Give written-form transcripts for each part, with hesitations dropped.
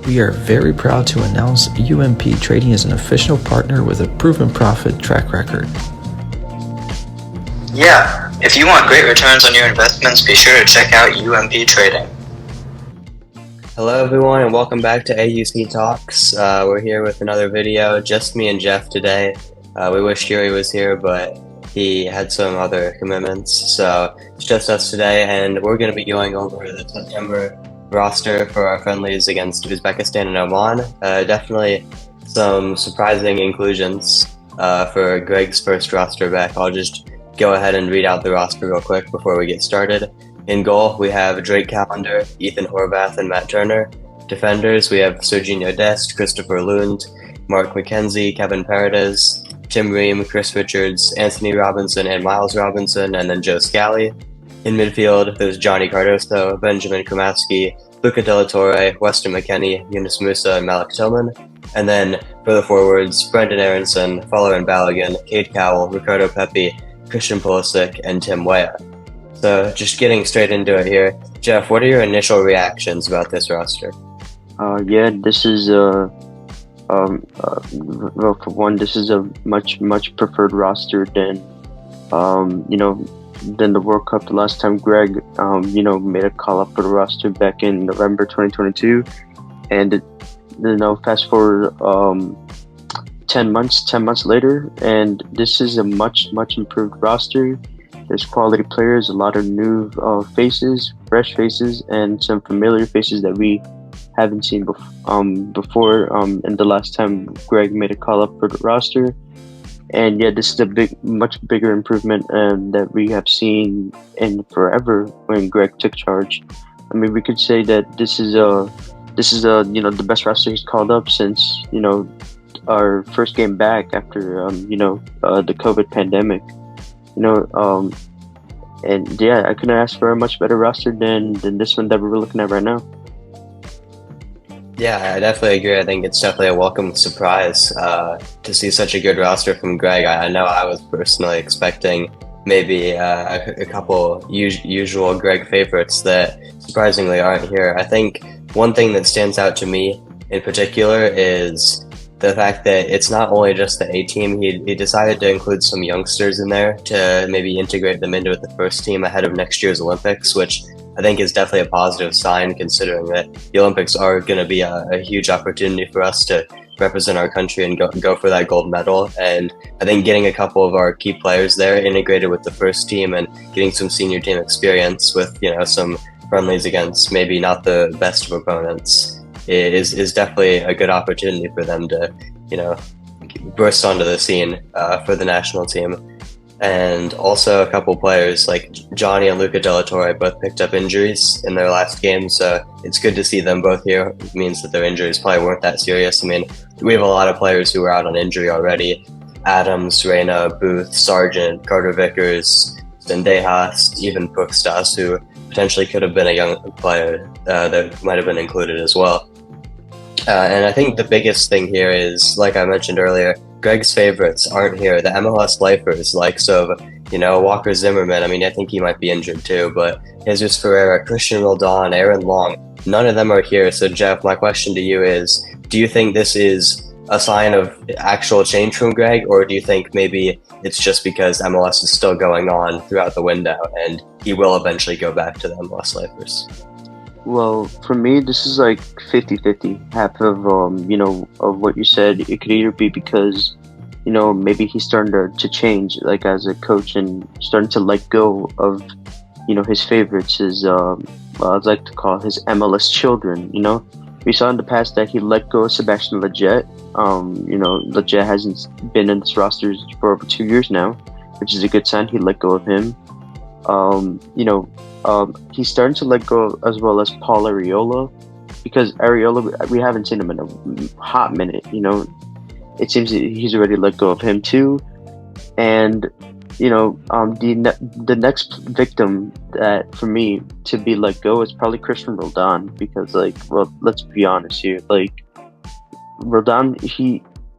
We are very proud to announce UMP Trading is an official partner with a proven profit track record. Yeah, if you want great returns on your investments, be sure to check out UMP Trading. Hello everyone and welcome back to AUC Talks. We're here with another video, just me and Jeff today. We wish Yuri was here, but he had some other commitments, so it's just us today, and we're going to be going over the September roster for our friendlies against Uzbekistan and Oman. Definitely some surprising inclusions for Greg's first roster back. I'll just go ahead and read out the roster real quick before we get started. In goal, we have Drake Callender, Ethan Horvath, and Matt Turner. Defenders, we have Serginho Dest, Christopher Lund, Mark McKenzie, Kevin Paredes, Tim Ream, Chris Richards, Anthony Robinson, and Miles Robinson, and then Joe Scally. In midfield, there's Johnny Cardoso, Benjamin Kumaski, Luca De La Torre, Weston McKennie, Yunus Musa, and Malik Tillman. And then for the forwards, Brendan Aronson, Folarin Balogun, Cade Cowell, Ricardo Pepi, Christian Pulisic, and Tim Weah. So just getting straight into it here, Jeff, what are your initial reactions about this roster? This is well, for one, this is a much preferred roster than than the World Cup. The last time Greg made a call up for the roster back in November 2022, and fast forward 10 months later, and this is a much improved roster. There's quality players, a lot of new faces, fresh faces, and some familiar faces that we haven't seen before. And the last time Greg made a call up for the roster, and yeah, this is a much bigger improvement that we have seen in forever when Greg took charge. I mean, we could say that this is the best roster he's called up since our first game back after the COVID pandemic. And yeah, I couldn't ask for a much better roster than this one that we're looking at right now. Yeah, I definitely agree. I think it's definitely a welcome surprise to see such a good roster from Greg. I know I was personally expecting maybe a couple usual Greg favorites that surprisingly aren't here. I think one thing that stands out to me in particular is the fact that it's not only just the A team. He decided to include some youngsters in there to maybe integrate them into the first team ahead of next year's Olympics, which I think is definitely a positive sign, considering that the Olympics are going to be a huge opportunity for us to represent our country and go for that gold medal. And I think getting a couple of our key players there integrated with the first team and getting some senior team experience with some friendlies against maybe not the best of opponents is definitely a good opportunity for them to burst onto the scene for the national team. And also a couple players like Johnny and Luca De La Torre both picked up injuries in their last game, so it's good to see them both here. It means that their injuries probably weren't that serious. I mean, we have a lot of players who are out on injury already: Adams, Reyna, Booth, Sargent, Carter Vickers, Zendejas, even Pukstas, who potentially could have been a young player that might have been included as well. And I think the biggest thing here is, like I mentioned earlier, Greg's favorites aren't here. The MLS lifers, likes of, Walker Zimmerman. I mean, I think he might be injured too, but Jesus Ferreira, Christian Roldan, Aaron Long, none of them are here. So Jeff, my question to you is, do you think this is a sign of actual change from Greg, or do you think maybe it's just because MLS is still going on throughout the window and he will eventually go back to the MLS lifers? Well, for me, this is like 50-50. Half of of what you said, it could either be because maybe he's starting to change, like as a coach, and starting to let go of his favorites, his I'd like to call his MLS children. We saw in the past that he let go of Sebastian Lletget. Lletget hasn't been in this roster for over 2 years now, which is a good sign. He let go of him. He's starting to let go as well as Paul Arriola, because Arriola, we haven't seen him in a hot minute. It seems that he's already let go of him too. And the next victim that for me to be let go is probably Christian Roldan, because let's be honest here, Roldan,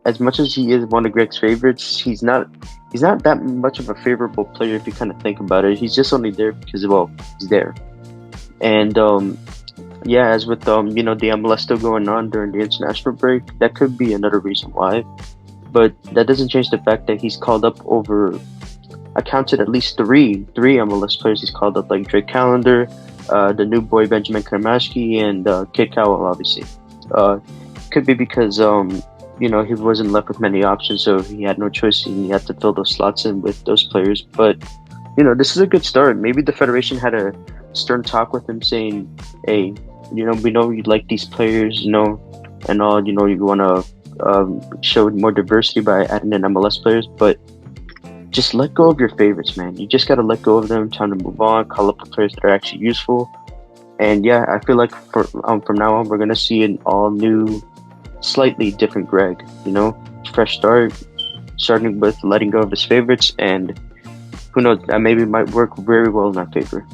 as much as he is one of Greg's favorites, he's not that much of a favorable player if you kind of think about it. He's just only there because, he's there. And Yeah, as with the MLS still going on during the international break, that could be another reason why. But that doesn't change the fact that he's called up over. I counted at least three MLS players he's called up, like Drake Callender, the new boy Benjamin Kramaski, and Kid Cowell, obviously. Uh, could be because he wasn't left with many options, so he had no choice, and he had to fill those slots in with those players. But this is a good start. Maybe the federation had a stern talk with him, saying, "Hey, we know you like these players, and all. You want to show more diversity by adding in MLS players, but just let go of your favorites, man. You just got to let go of them. Time to move on. Call up the players that are actually useful." And yeah, I feel like from now on, we're gonna see an all new, slightly different Greg. Fresh start, starting with letting go of his favorites, and who knows, that maybe might work very well in our favor.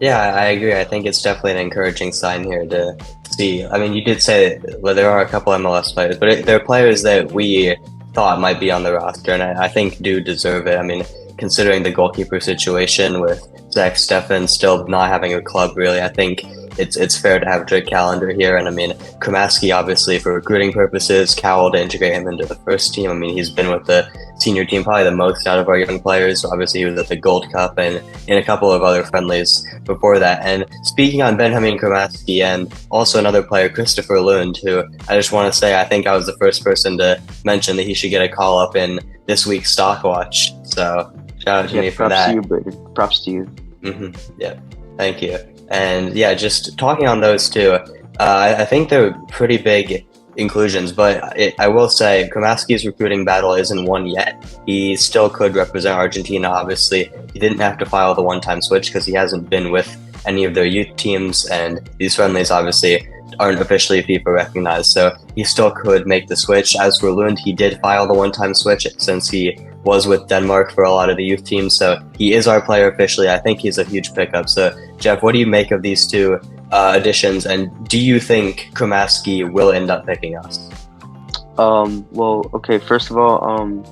Yeah, I agree. I think it's definitely an encouraging sign here to see. I mean, you did say, well, there are a couple MLS players, but they're players that we thought might be on the roster, and I think do deserve it. I mean, considering the goalkeeper situation with Zach Steffen still not having a club, really, I think it's fair to have Drake Callender here. And I mean, Kramaski, obviously, for recruiting purposes, Cowell to integrate him into the first team. I mean, he's been with the senior team probably the most out of our young players. Obviously, he was at the Gold Cup and in a couple of other friendlies before that. And speaking on Benjamin Kramaski and also another player, Christopher Lund, who I just want to say I think I was the first person to mention that he should get a call up in this week's Stock Watch. So shout out to me for that. Props to you, Braden. Props to you. Yeah, thank you. And yeah, just talking on those two, I think they're pretty big inclusions, but I will say Kramaski's recruiting battle isn't won yet. He still could represent Argentina, obviously. He didn't have to file the one-time switch because he hasn't been with any of their youth teams, and these friendlies obviously aren't officially FIFA recognized, so he still could make the switch. As for Lund, he did file the one-time switch since he was with Denmark for a lot of the youth teams, so he is our player officially. I think he's a huge pickup. So, Jeff, what do you make of these two additions, and do you think Kramaski will end up picking us? Well, okay, first of all,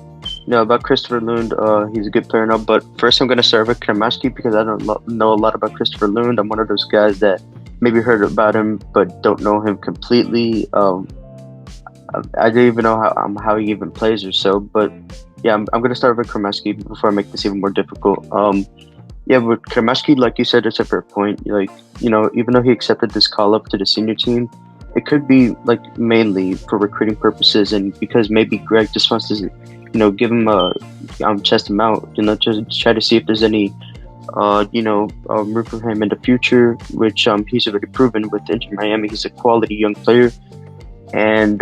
about Christopher Lund, he's a good player now, but first I'm going to start with Kramaski because I don't know a lot about Christopher Lund. I'm one of those guys that maybe heard about him but don't know him completely. I don't even know how he even plays or so, but yeah, I'm going to start with Kramaski before I make this even more difficult. Yeah, with Kramaski, like you said, it's a fair point. Like, even though he accepted this call up to the senior team, it could be like mainly for recruiting purposes, and because maybe Greg just wants to, give him test him out, just try to see if there's any, room for him in the future, which he's already proven with Inter Miami. He's a quality young player, and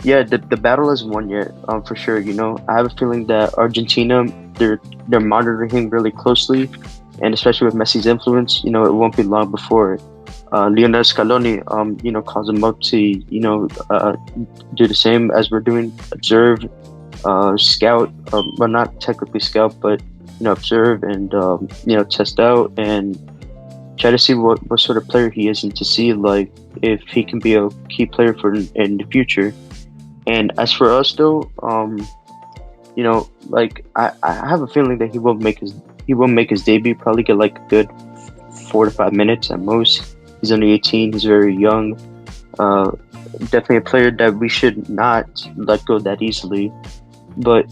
yeah, the battle isn't won yet, for sure. I have a feeling that Argentina, they're monitoring him really closely, and especially with Messi's influence, it won't be long before Lionel Scaloni, calls him up to, do the same as we're doing, observe, scout, well, not technically scout, but, observe and, test out and try to see what sort of player he is and to see, like, if he can be a key player in the future. And as for us, though, I have a feeling that he will make his debut. Probably get like a good 4 to 5 minutes at most. He's only 18. He's very young. Definitely a player that we should not let go that easily. But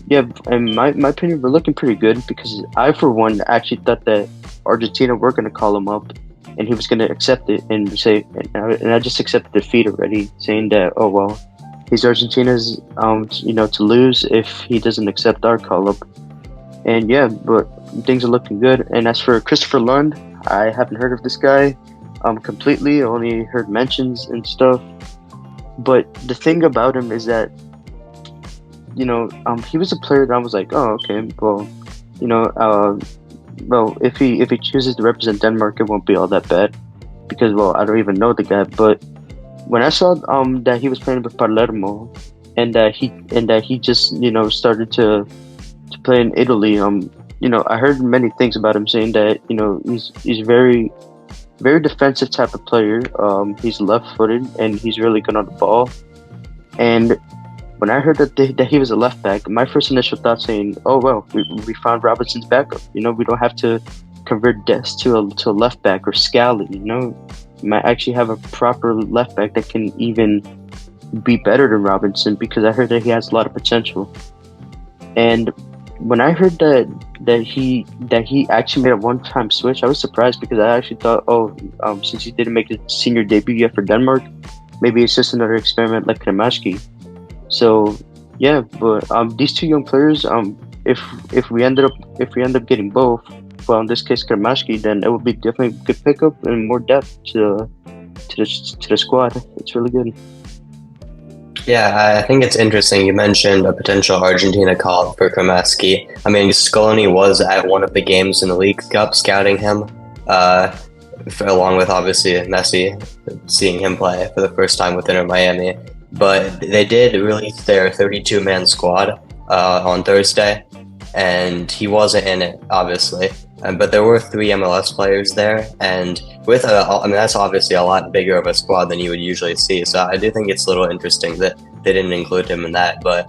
yeah, in my opinion, we're looking pretty good because I, for one, actually thought that Argentina were going to call him up and he was going to accept it and say, and I just accepted defeat already, saying that, oh well, he's Argentina's, to lose if he doesn't accept our call up. And yeah, but things are looking good. And as for Christopher Lund, I haven't heard of this guy completely. Only heard mentions and stuff. But the thing about him is that, he was a player that I was like, oh, okay, well, well, if he chooses to represent Denmark, it won't be all that bad because, well, I don't even know the guy, but when I saw that he was playing with Palermo, and that he just started to play in Italy, I heard many things about him, saying that he's very, very defensive type of player. He's left-footed and he's really good on the ball. And when I heard that he was a left back, my first initial thought saying, "Oh well, we found Robinson's backup. We don't have to convert Dest to a left back, or Scally. Might actually have a proper left back that can even be better than Robinson, because I heard that he has a lot of potential. And when I heard that he actually made a one-time switch, I was surprised, because I actually thought, since he didn't make his senior debut yet for Denmark, maybe it's just another experiment like Kremashki. So yeah, but these two young players, if we end up getting both, well, in this case Kremashki, then it would be definitely a good pickup and more depth to the squad. It's really good. Yeah, I think it's interesting. You mentioned a potential Argentina call for Kremaski. I mean, Scoloni was at one of the games in the League Cup scouting him, along with obviously Messi, seeing him play for the first time with Inter Miami. But they did release their 32-man squad on Thursday, and he wasn't in it, obviously. But there were 3 MLS players there, and that's obviously a lot bigger of a squad than you would usually see. So I do think it's a little interesting that they didn't include him in that. But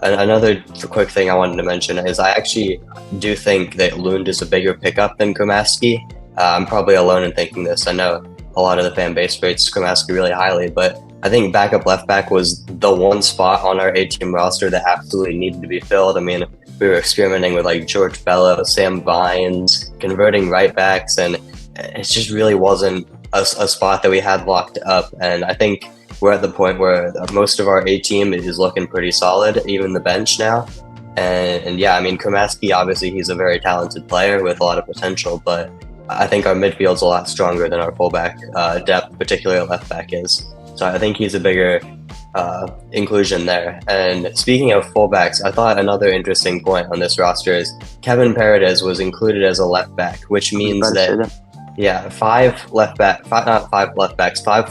another quick thing I wanted to mention is I actually do think that Lund is a bigger pickup than Kremaski. I'm probably alone in thinking this. I know a lot of the fan base rates Kremaski really highly, but I think backup left back was the one spot on our A-team roster that absolutely needed to be filled. I mean, we were experimenting with like George Bello, Sam Vines, converting right backs, and it just really wasn't a spot that we had locked up. And I think we're at the point where most of our A-team is looking pretty solid, even the bench now. And yeah, I mean, Kremaski, obviously he's a very talented player with a lot of potential, but I think our midfield's a lot stronger than our fullback depth, particularly left back is. So I think he's a bigger inclusion there. And speaking of fullbacks, I thought another interesting point on this roster is Kevin Paredes was included as a left back, which means that 5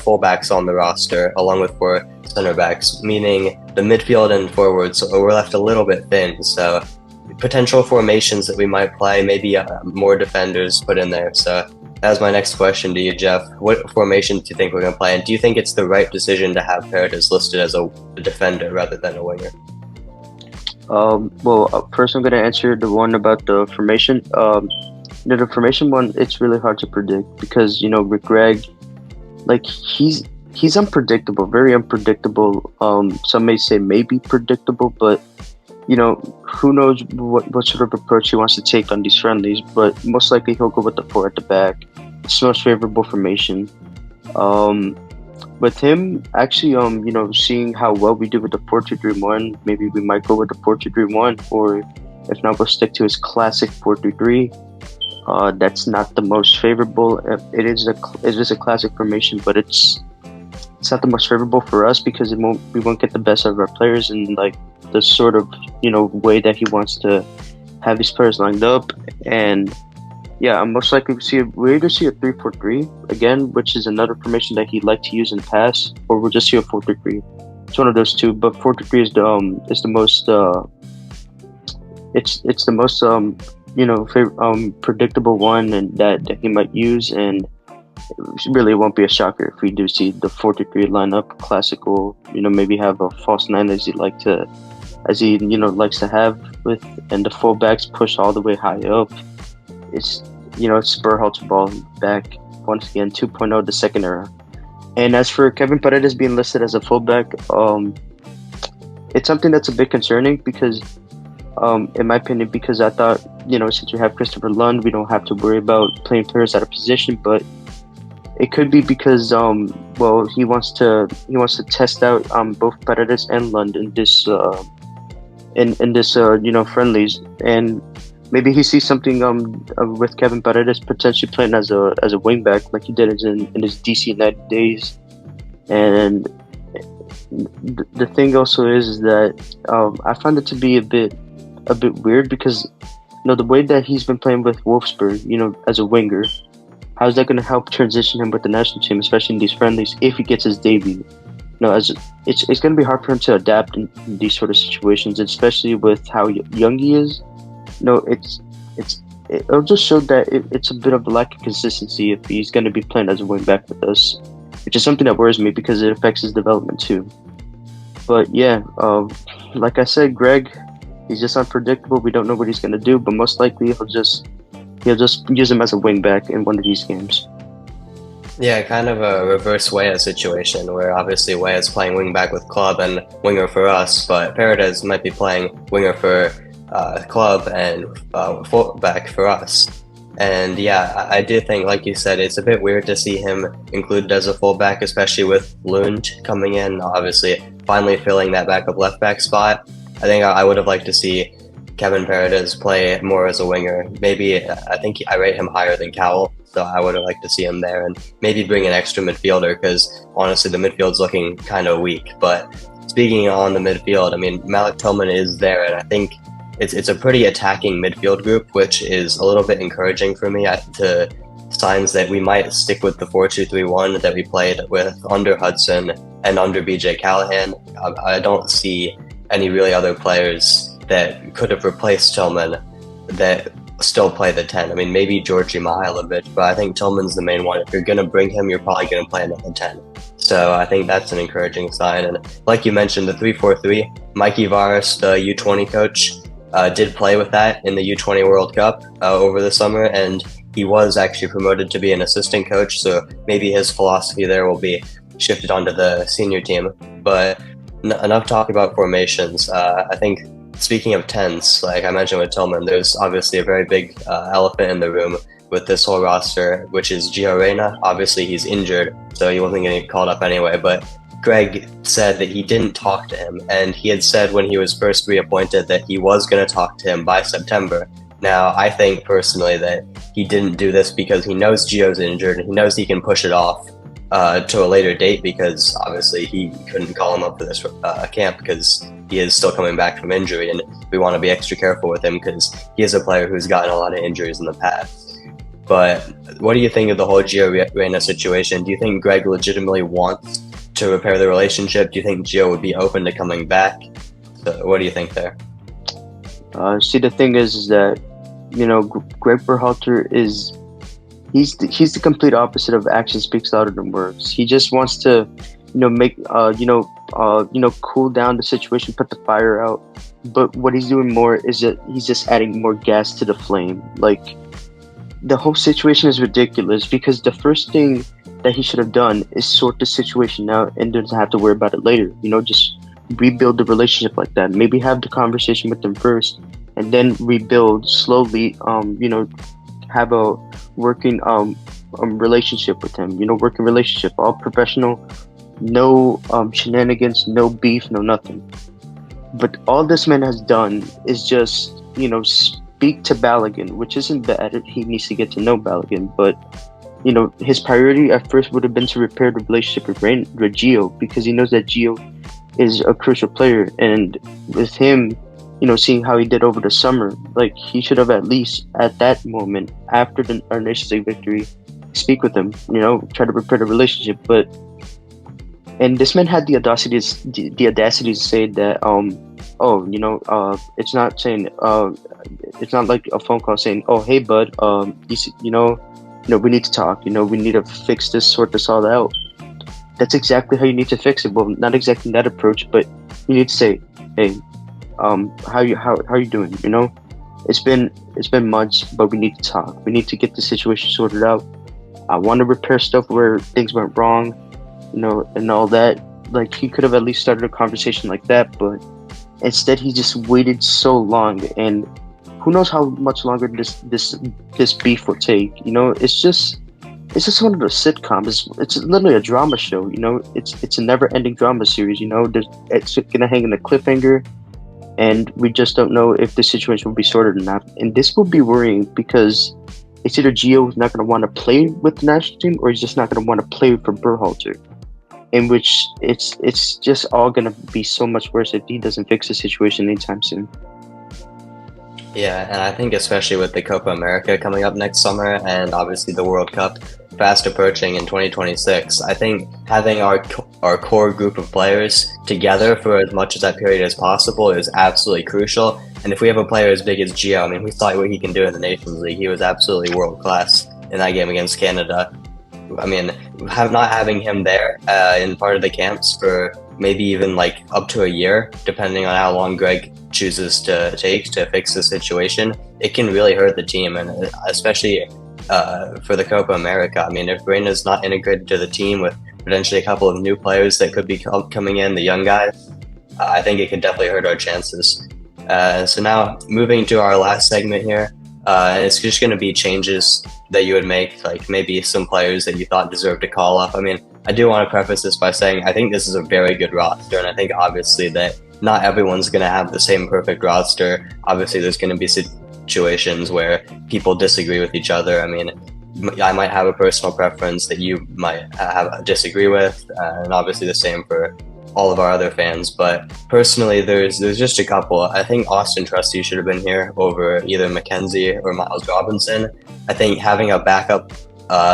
fullbacks on the roster, along with 4 center backs, meaning the midfield and forwards we're left a little bit thin. So potential formations that we might play, maybe more defenders put in there. So that was my next question to you, Jeff. What formation do you think we're going to play? And do you think it's the right decision to have Paredes listed as a defender rather than a winger? First I'm going to answer the one about the formation. The formation one, it's really hard to predict, because, with Greg, like, he's unpredictable, very unpredictable. Some may say maybe predictable, but who knows what sort of approach he wants to take on these friendlies, but most likely he'll go with the 4 at the back. It's the most favorable formation. With him, actually, seeing how well we do with the 4-2-3-1, maybe we might go with the 4-2-3-1, or if not, we'll stick to his classic 4-3-3. That's not the most favorable. It is a classic formation, but it's not the most favorable for us, because we won't get the best out of our players, and like the sort of way that he wants to have his players lined up. And yeah, I'm most likely we'll either see a 3-4-3 again, which is another formation that he'd like to use in the past, or we'll just see a 4-3-3. It's one of those two, but 4-3-3 is the most it's the most predictable one, and that he might use. And really, it won't be a shocker if we do see the 4-3 lineup, classical. Maybe have a false 9 as he likes to have with, and the fullbacks push all the way high up. It's it's Spurhalt's ball back once again, 2.0, the second era. And as for Kevin Paredes being listed as a fullback, it's something that's a bit concerning, because in my opinion, because I thought, since we have Christopher Lund, we don't have to worry about playing players out of position. But it could be because he wants to test out both Paredes and Lund in this friendlies, and maybe he sees something with Kevin Paredes potentially playing as a wing back, like he did in his DC United days. And the thing also is that I found it to be a bit weird, because the way that he's been playing with Wolfsburg, as a winger, how's that going to help transition him with the national team, especially in these friendlies, if he gets his debut? As it's going to be hard for him to adapt in these sort of situations, especially with how young he is. It'll just show that it's a bit of a lack of consistency if he's going to be playing as a wing back with us, which is something that worries me, because it affects his development too. But yeah, like I said, Greg, he's just unpredictable. We don't know what he's going to do, but most likely he'll just he'll just use him as a wing back in one of these games. Yeah, kind of a reverse Weah situation where obviously Weah is playing wingback with club and winger for us, but Paredes might be playing winger for club and fullback for us. And yeah, I do think, like you said, it's a bit weird to see him included as a fullback, especially with Lund coming in, obviously finally filling that backup left back spot. I think I would have liked to see Kevin Paredes play more as a winger. Maybe I think I rate him higher than Cowell, so I would have liked to see him there and maybe bring an extra midfielder because honestly the midfield's looking kind of weak. But speaking on the midfield, I mean Malik Tillman is there, and I think it's a pretty attacking midfield group, which is a little bit encouraging for me to signs that we might stick with the 4-2-3-1 that we played with under Hudson and under BJ Callahan. I don't see any really other players that could have replaced Tillman that still play the 10. I mean, maybe Georgi Mihailovic, but I think Tillman's the main one. If you're going to bring him, you're probably going to play him at the 10. So I think that's an encouraging sign. And like you mentioned, the 3-4-3, Mikey Varas, the U20 coach, did play with that in the U20 World Cup over the summer, and he was actually promoted to be an assistant coach, so maybe his philosophy there will be shifted onto the senior team. But enough talk about formations. I think speaking of 10s, like I mentioned with Tillman, there's obviously a very big elephant in the room with this whole roster, which is Gio Reyna. Obviously he's injured, so he wasn't going to get called up anyway, but Greg said that he didn't talk to him, and he had said when he was first reappointed that he was going to talk to him by September. Now, I think personally that he didn't do this because he knows Gio's injured and he knows he can push it off to a later date, because obviously he couldn't call him up for this camp because he is still coming back from injury, and we want to be extra careful with him because he is a player who's gotten a lot of injuries in the past. But what do you think of the whole Gio Reyna situation? Do you think Greg legitimately wants to repair the relationship? Do you think Gio would be open to coming back? So what do you think there? See, the thing is that, you know, Greg Berhalter is he's the complete opposite of action speaks louder than words. He just wants to, you know, make cool down the situation, put the fire out. But what he's doing more is that he's just adding more gas to the flame. Like, the whole situation is ridiculous because the first thing that he should have done is sort the situation out and doesn't have to worry about it later. You know, just rebuild the relationship like that. Maybe have the conversation with them first and then rebuild slowly. You know, have a working relationship with him. You know, working relationship, all professional, no shenanigans, no beef, no nothing. But all this man has done is just, you know, speak to Balogun, which isn't bad. He needs to get to know Balogun, but you know, his priority at first would have been to repair the relationship with Gio, because he knows that Gio is a crucial player, and with him, you know, seeing how he did over the summer, like, he should have at least at that moment after our Nations League victory speak with him, you know, try to repair the relationship. And this man had the audacity to say that it's not saying it's not like a phone call saying, oh hey bud, we need to talk, you know, we need to fix this, sort this all out. That's exactly how you need to fix it. Well, not exactly that approach, but you need to say, hey, how you doing? You know, it's been months, but we need to talk. We need to get the situation sorted out. I want to repair stuff where things went wrong, you know, and all that. Like, he could have at least started a conversation like that, but instead he just waited so long, and who knows how much longer this beef will take. You know, it's just one of those sitcoms. It's literally a drama show. You know, it's a never-ending drama series. You know, it's gonna hang in a cliffhanger, and we just don't know if the situation will be sorted or not. And this will be worrying because it's either Gio is not gonna want to play with the national team, or he's just not gonna want to play for Berhalter. In which it's just all gonna be so much worse if he doesn't fix the situation anytime soon. Yeah, and I think especially with the Copa America coming up next summer and obviously the World Cup fast approaching in 2026, I think having our core group of players together for as much of that period as possible is absolutely crucial. And if we have a player as big as Gio, I mean, we saw what he can do in the Nations League. He was absolutely world class in that game against Canada. I mean, not having him there in part of the camps for maybe even like up to a year, depending on how long Greg chooses to take to fix the situation, it can really hurt the team, and especially for the Copa America. I mean, if Reyna's not integrated to the team with potentially a couple of new players that could be coming in, the young guys, I think it could definitely hurt our chances. So now moving to our last segment here, it's just going to be changes that you would make, like maybe some players that you thought deserved a call up. I mean, I do want to preface this by saying I think this is a very good roster, and I think obviously that not everyone's going to have the same perfect roster. Obviously, there's going to be situations where people disagree with each other. I mean, I might have a personal preference that you might disagree with, and obviously the same for all of our other fans. But personally, there's just a couple. I think Austin Trusty should have been here over either Mackenzie or Miles Robinson. I think having a backup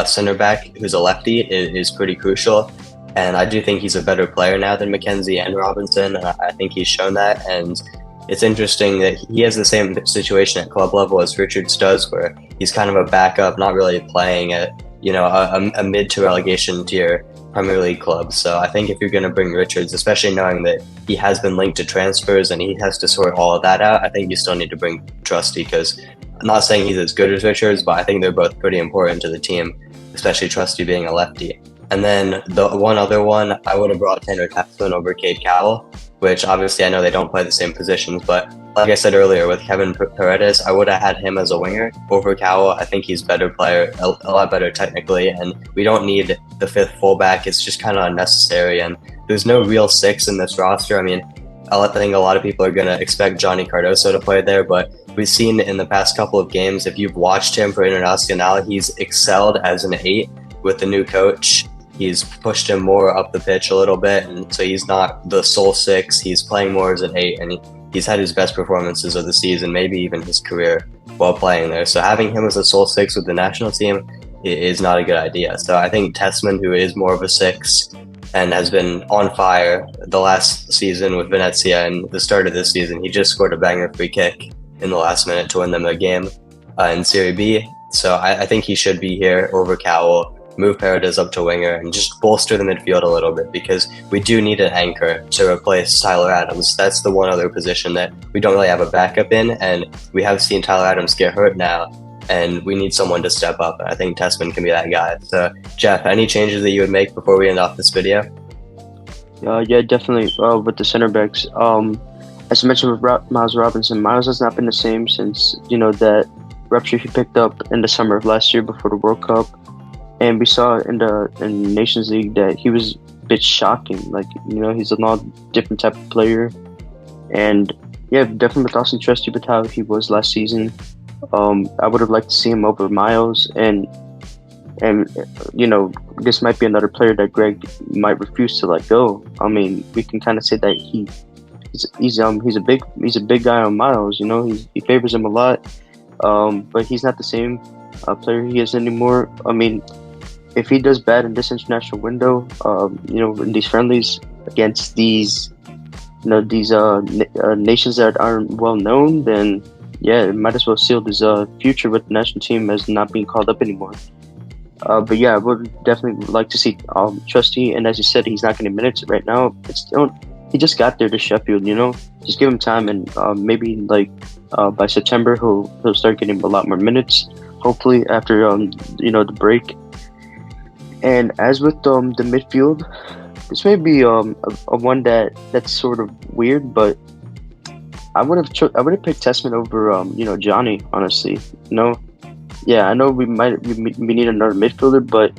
center back who's a lefty is pretty crucial. And I do think he's a better player now than Mackenzie and Robinson. I think he's shown that. And it's interesting that he has the same situation at club level as Richards does, where he's kind of a backup, not really playing at, a mid to relegation tier Premier League club. So I think if you're going to bring Richards, especially knowing that he has been linked to transfers and he has to sort all of that out, I think you still need to bring Trusty, because I'm not saying he's as good as Richards, but I think they're both pretty important to the team, especially Trusty being a lefty. And then the one other one, I would have brought Tanner Tessman over Cade Cowell, which obviously I know they don't play the same positions, but like I said earlier, with Kevin Paredes, I would have had him as a winger over Cowell. I think he's a better player, a lot better technically, and we don't need the fifth fullback. It's just kind of unnecessary, and there's no real six in this roster. I mean, I think a lot of people are going to expect Johnny Cardoso to play there, but we've seen in the past couple of games, if you've watched him for Internacional, he's excelled as an 8 with the new coach. He's pushed him more up the pitch a little bit, and so he's not the sole 6. He's playing more as an 8, and he's had his best performances of the season, maybe even his career, while playing there. So having him as a sole 6 with the national team is not a good idea. So I think Tessman, who is more of a 6 and has been on fire the last season with Venezia and the start of this season, he just scored a banger free kick in the last minute to win them the game in Serie B. So I think he should be here over Cowell. Move Paredes up to winger and just bolster the midfield a little bit, because we do need an anchor to replace Tyler Adams. That's the one other position that we don't really have a backup in, and we have seen Tyler Adams get hurt now, and we need someone to step up. I think Tessman can be that guy. So, Jeff, any changes that you would make before we end off this video? Yeah, definitely. With the center backs, as I mentioned with Miles Robinson, Miles has not been the same since that rupture he picked up in the summer of last year before the World Cup. And we saw in the Nations League that he was a bit shocking. Like, he's a lot different type of player. And yeah, definitely with Austin Trusty, with how he was last season, I would have liked to see him over Miles. And this might be another player that Greg might refuse to let go. I mean, we can kind of say that he's a big guy on Miles. He favors him a lot, but he's not the same player he is anymore. I mean, if he does bad in this international window, in these friendlies against these nations that aren't well known, then yeah, it might as well seal his future with the national team as not being called up anymore. But yeah, I would definitely like to see Trusty, and as you said, he's not getting minutes right now. He just got there to Sheffield, just give him time, and maybe by September he'll start getting a lot more minutes. Hopefully after the break. And as with the midfield, this may be a one that's sort of weird, but I would have picked Tessman over Johnny, honestly. Yeah, I know we need another midfielder, but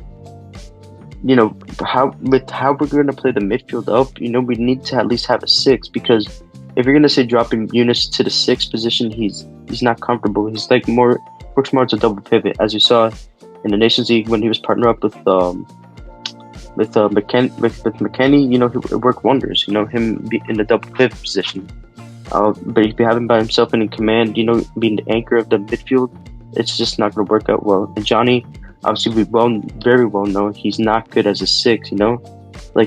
how we're going to play the midfield up, we need to at least have a 6, because if you're going to say dropping Yunus to the 6th position, he's not comfortable. He's works more as a double pivot, as you saw in the Nations League when he was partnered up with McKennie. He worked wonders. Him be in the double pivot position. But if you have him by himself and in command, being the anchor of the midfield, it's just not going to work out well. And Johnny, obviously, very well know he's not good as a 6.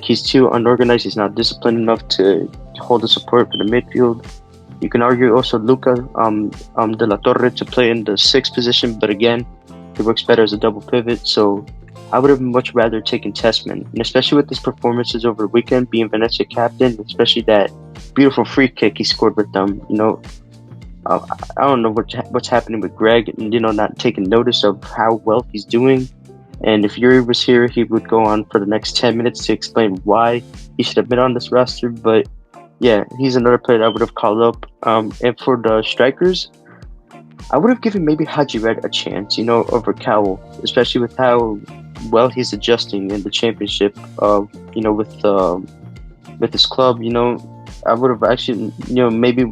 He's too unorganized. He's not disciplined enough to hold the support for the midfield. You can argue also Luca De La Torre to play in the 6th position, but again, he works better as a double pivot. So I would have much rather taken Testman, and especially with his performances over the weekend, being Venezia captain, especially that beautiful free kick he scored with them. I don't know what's happening with Greg, and not taking notice of how well he's doing. And if Yuri was here, he would go on for the next 10 minutes to explain why he should have been on this roster. But yeah, he's another player that I would have called up. And for the strikers, I would have given maybe Haji Red a chance, over Cowell, especially with how well he's adjusting in the championship. With his club, I would have actually, maybe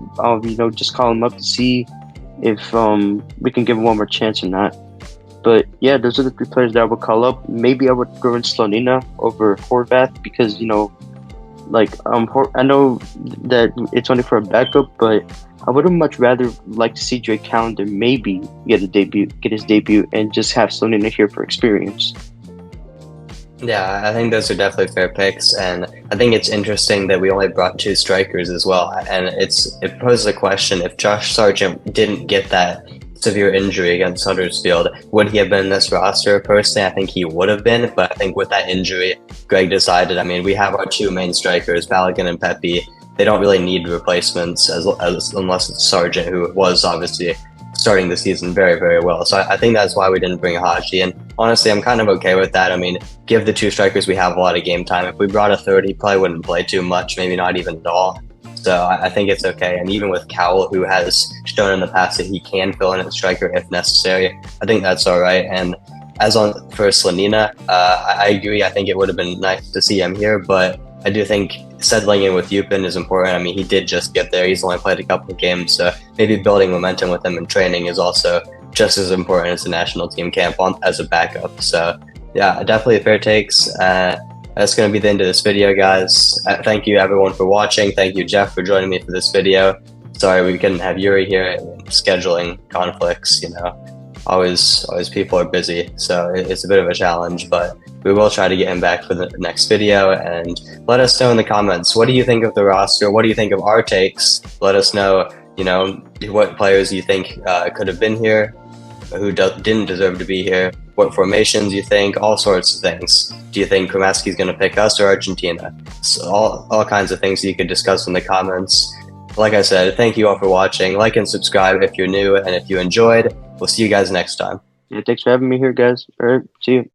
just call him up to see if we can give him one more chance or not. But yeah, those are the 3 players that I would call up. Maybe I would throw in Slonina over Horvath because I know that it's only for a backup, but I would have much rather like to see Drake Callender maybe get his debut, and just have Slonina here for experience. Yeah, I think those are definitely fair picks, and I think it's interesting that we only brought 2 strikers as well. And it poses a question: if Josh Sargent didn't get that severe injury against Huddersfield, would he have been in this roster? Personally, I think he would have been, but I think with that injury, Greg decided, we have our 2 main strikers, Balogun and Pepe. They don't really need replacements unless it's Sargent, who was obviously starting the season very, very well. So I think that's why we didn't bring Haji. And honestly, I'm kind of okay with that. Give the 2 strikers we have a lot of game time. If we brought a third, he probably wouldn't play too much, maybe not even at all. So I think it's okay. And even with Cowell, who has shown in the past that he can fill in as a striker if necessary, I think that's all right. And for Slonina, I agree. I think it would have been nice to see him here, but I do think settling in with Yupin is important. He did just get there. He's only played a couple of games, so maybe building momentum with him in training is also just as important as the national team camp as a backup. So yeah, definitely fair takes. That's going to be the end of this video, guys. Thank you everyone for watching. Thank you, Jeff, for joining me for this video. Sorry we couldn't have Yuri here. Scheduling conflicts, always people are busy, so it's a bit of a challenge, but we will try to get him back for the next video. And let us know in the comments, what do you think of the roster? What do you think of our takes? Let us know, what players you think could have been here, who didn't deserve to be here, what formations you think, all sorts of things. Do you think Kremeski's going to pick us or Argentina? So all kinds of things you could discuss in the comments. Like I said, thank you all for watching. Like and subscribe if you're new, and if you enjoyed, we'll see you guys next time. Yeah, thanks for having me here, guys. All right, see you.